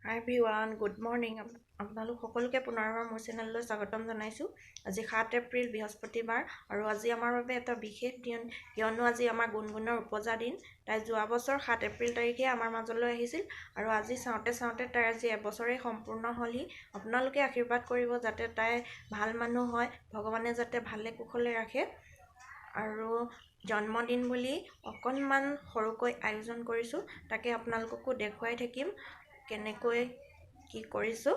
Hi everyone, good morning. আপোনালোক সকলোকে পুনৰবাৰ মোৰ চেনেললৈ স্বাগতম জনাইছো। আজি 7 এপ্ৰিল বৃহস্পতিবাৰ আৰু আজি আমাৰ বাবে এটা বিশেষ দিন কিয়নো আজি আমাৰ গুণগুণৰ উপজা দিন। তাই যোৱা বছৰ 7 এপ্ৰিল তাৰিখে আমাৰ মাজলৈ আহিছিল আৰু আজি চাওঁতে তাই আজি এবছৰে সম্পূৰ্ণ হ'লহি। আপোনালোকে আশীৰ্বাদ কৰিব যাতে তাই ভাল মানুহ হয়, ভগৱানে যাতে ভালে কুশলে ৰাখে। আৰু জন্মদিন বুলি অকণমান সৰুকৈ আয়োজন কৰিছোঁ, তাকে আপোনালোককো দেখুৱাই থাকিম কেনেকৈ কি কৰিছোঁ।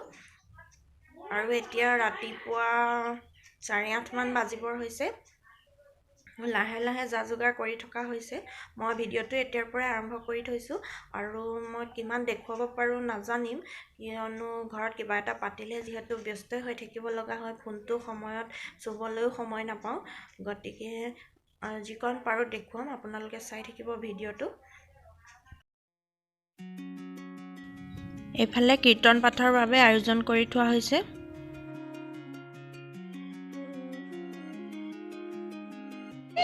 আৰু এতিয়া ৰাতিপুৱা 8:30 মান বাজিবৰ হৈছে। লাহে লাহে যা যোগাৰ কৰি থকা হৈছে। মই ভিডিঅ'টো এতিয়াৰ পৰাই আৰম্ভ কৰি থৈছোঁ আৰু মই কিমান দেখুৱাব পাৰোঁ নাজানিম, কিয়নো ঘৰত কিবা এটা পাতিলে যিহেতু ব্যস্ত হৈ থাকিব লগা হয়, ফোনটো সময়ত চুবলৈও সময় নাপাওঁ। গতিকে যিকণ পাৰোঁ দেখুৱাম, আপোনালোকে চাই থাকিব ভিডিঅ'টো। এইফালে কীৰ্তন পাঠৰ বাবে আয়োজন কৰি থোৱা হৈছে।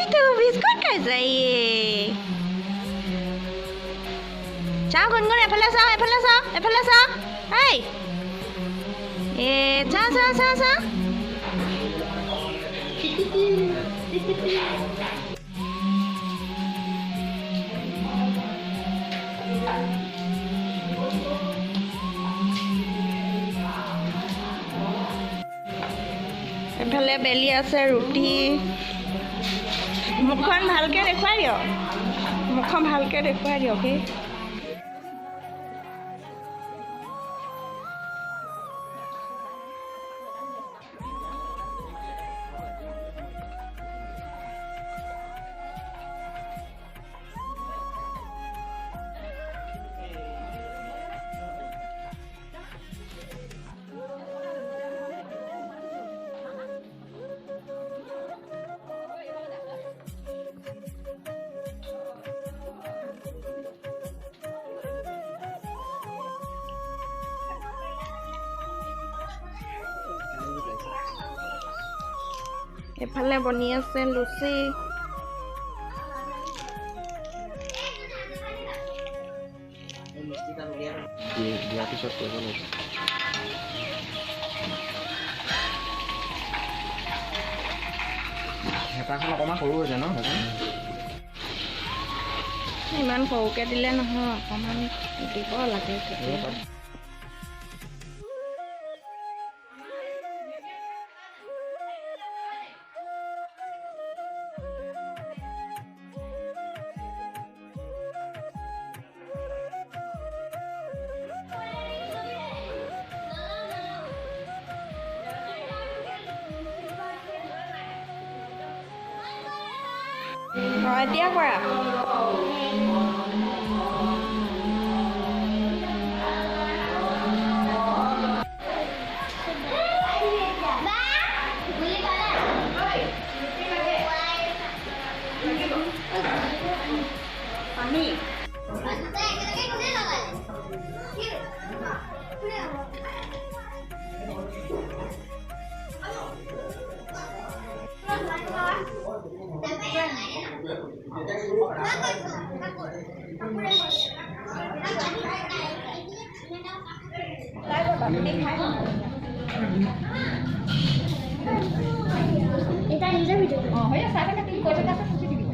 এইটো বিস্কুট খাইছে চাওঁ গুণগুণ, এফালে চাওঁ এফালে চাওঁ এফালে চাওঁ। এই চাওঁ চাওঁ চাওঁ চাওঁ। এফালে বেলি আছে, ৰুটি। মুখখন ভালকে দেখুৱাই দিয়ক, মুখখন ভালকে দেখুৱাই দিয়ক। এফালে বনি আছে লুচি। হেতাখন অকণমান সৰু হৈছে ন? ইমান সৰুকে দিলে নহয়, অকণমান দিব লাগে। এতিয়া কৰা। এটা নিজে ভিডিও হয় সাথে তুমি কইতে কাছে খুশি দিবি